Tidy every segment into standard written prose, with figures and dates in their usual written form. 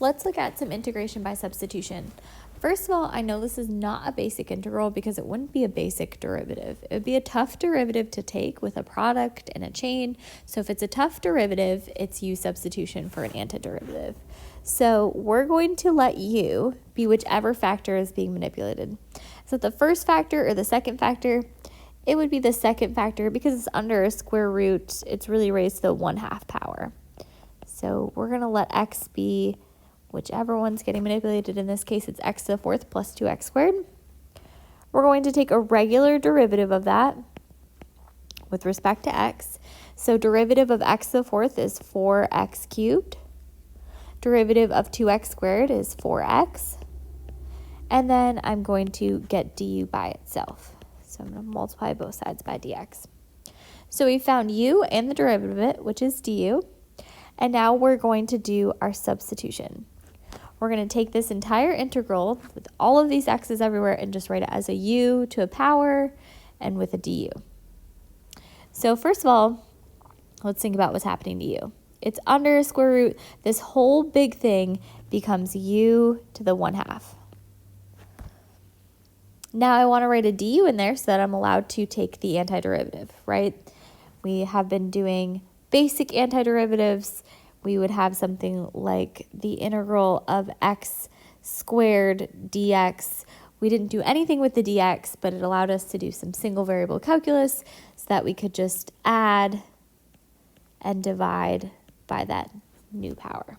let's look at some integration by substitution. First of all, I know this is not a basic integral because it wouldn't be a basic derivative. It would be a tough derivative to take with a product and a chain. So if it's a tough derivative, it's u substitution for an antiderivative. So we're going to let u be whichever factor is being manipulated. So the first factor or the second factor, it would be the second factor because it's under a square root. It's really raised to the 1/2 power. So we're going to let x be whichever one's getting manipulated. In this case, it's x to the 4th plus 2x squared. We're going to take a regular derivative of that with respect to x. So derivative of x to the 4th is 4x cubed. Derivative of 2x squared is 4x. And then I'm going to get du by itself. So I'm going to multiply both sides by dx. So we found u and the derivative of it, which is du. And now we're going to do our substitution. We're going to take this entire integral with all of these x's everywhere and just write it as a u to a power and with a du. So first of all, let's think about what's happening to u. It's under a square root. This whole big thing becomes u to the 1/2. Now I want to write a du in there so that I'm allowed to take the antiderivative, right? We have been doing basic antiderivatives. We would have something like the integral of x squared dx. We didn't do anything with the dx, but it allowed us to do some single variable calculus so that we could just add and divide by that new power.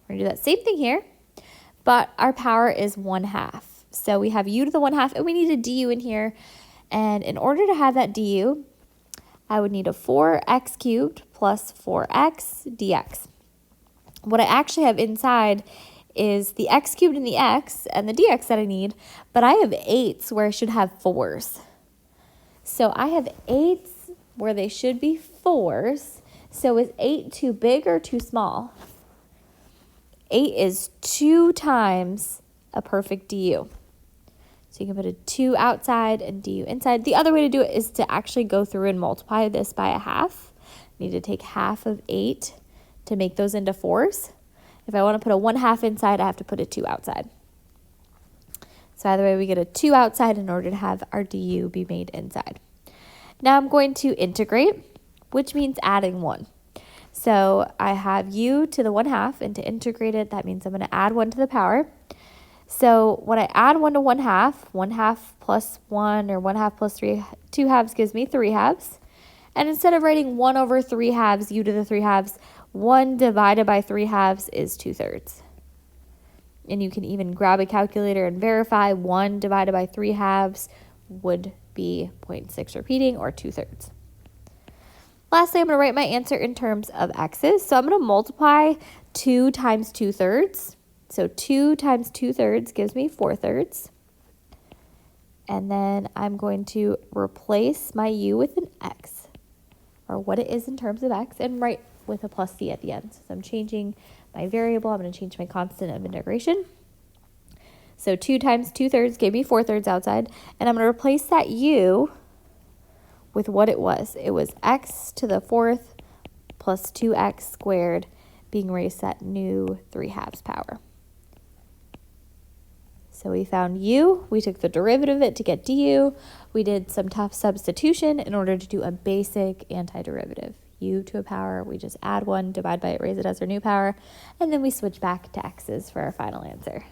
We're going to do that same thing here, but our power is 1/2. So we have u to the 1/2, and we need a du in here. And in order to have that du, I would need a 4x cubed plus 4x dx. What I actually have inside is the x cubed and the x and the dx that I need, but I have 8s where I should have 4s. So I have 8s where they should be 4s. So is 8 too big or too small? 8 is 2 times a perfect du. So you can put a 2 outside and du inside. The other way to do it is to actually go through and multiply this by a 1/2. You need to take 1/2 of 8 to make those into 4s. If I want to put a 1/2 inside, I have to put a 2 outside. So either way, we get a 2 outside in order to have our du be made inside. Now I'm going to integrate, which means adding 1. So I have u to the 1/2, and to integrate it, that means I'm going to add 1 to the power. So when I add 1 to 1/2, 1/2 plus 1 or 1/2 plus 2 halves gives me 3 halves. And instead of writing 1 over 3 halves, u to the 3 halves, 1 divided by 3 halves is 2/3. And you can even grab a calculator and verify 1 divided by 3 halves would be 0.6 repeating or 2/3. Lastly, I'm going to write my answer in terms of x's. So I'm going to multiply 2 times 2/3. So 2 times 2/3 gives me 4/3. And then I'm going to replace my u with an x, or what it is in terms of x, and write with a plus c at the end. So I'm changing my variable. I'm going to change my constant of integration. So 2 times 2/3 gave me 4/3 outside. And I'm going to replace that u with what it was. It was x to the 4th plus 2x squared being raised to that new 3/2 power. So we found u, we took the derivative of it to get du, we did some tough substitution in order to do a basic antiderivative. U to a power, we just add 1, divide by it, raise it as our new power, and then we switch back to x's for our final answer.